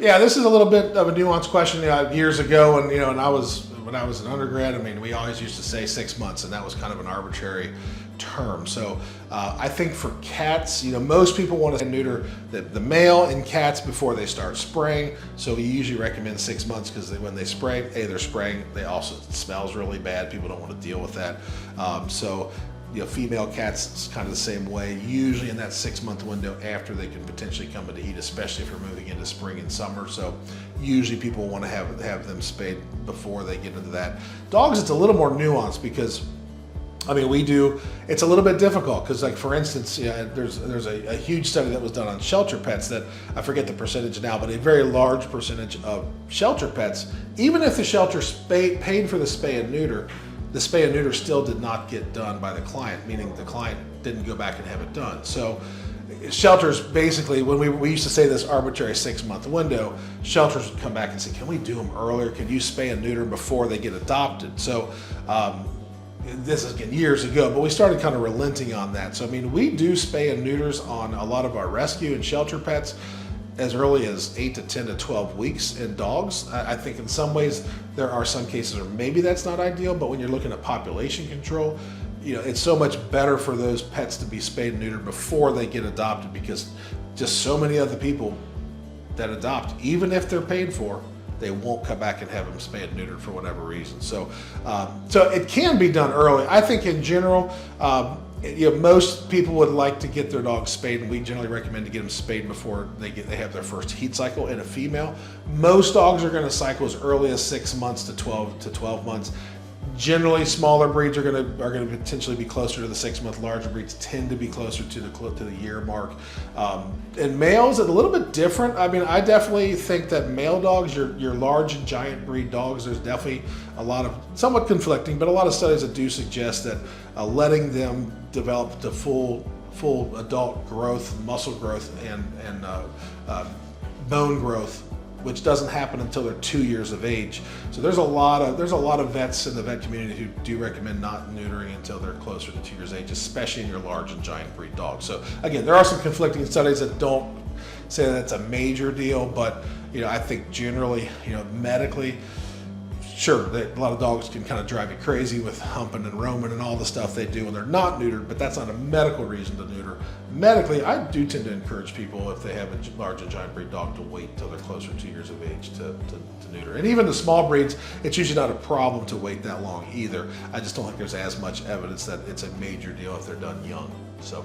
Yeah, this is a little bit of a nuanced question. Years ago, and when I was an undergrad, I mean, we always used to say 6 months, and that was kind of an arbitrary term. So I think for cats, most people want to neuter the male in cats before they start spraying. So we usually recommend 6 months because when they spray, they're spraying. They also, it smells really bad. People don't want to deal with that. Female cats, it's kind of the same way, usually in that 6 month window after they can potentially come into heat, especially if we're moving into spring and summer. So usually people want to have them spayed before they get into that. Dogs, it's a little more nuanced because it's a little bit difficult because, like, for instance, there's a huge study that was done on shelter pets that I forget the percentage now, but a very large percentage of shelter pets, even if the shelter paid for the spay and neuter, the spay and neuter still did not get done by the client, meaning the client didn't go back and have it done. So shelters, basically, when we used to say this arbitrary 6 month window, shelters would come back and say, can we do them earlier? Can you spay and neuter before they get adopted? So this is, again, years ago, but we started kind of relenting on that. So, we do spay and neuters on a lot of our rescue and shelter pets as early as 8 to 10 to 12 weeks in dogs. I think in some ways there are some cases where maybe that's not ideal, but when you're looking at population control, it's so much better for those pets to be spayed and neutered before they get adopted, because just so many other people that adopt, even if they're paid for, they won't come back and have them spayed and neutered for whatever reason. So it can be done early. I think in general, most people would like to get their dogs spayed, and we generally recommend to get them spayed before they have their first heat cycle in a female. Most dogs are going to cycle as early as 6 months to 12 months. Generally, smaller breeds are going to potentially be closer to the 6 month. Larger breeds tend to be closer to the year mark. And males, it's a little bit different. I definitely think that male dogs, your large and giant breed dogs, there's definitely a lot of, somewhat conflicting, but a lot of studies that do suggest that letting them develop to full adult growth, muscle growth, and bone growth, which doesn't happen until they're 2 years of age. So there's a lot of vets in the vet community who do recommend not neutering until they're closer to 2 years of age, especially in your large and giant breed dogs. So again, there are some conflicting studies that don't say that's a major deal, but I think generally, medically, sure, a lot of dogs can kind of drive you crazy with humping and roaming and all the stuff they do when they're not neutered, but that's not a medical reason to neuter. Medically, I do tend to encourage people, if they have a large and giant breed dog, to wait until they're closer to 2 years of age to neuter. And even the small breeds, it's usually not a problem to wait that long either. I just don't think there's as much evidence that it's a major deal if they're done young. So.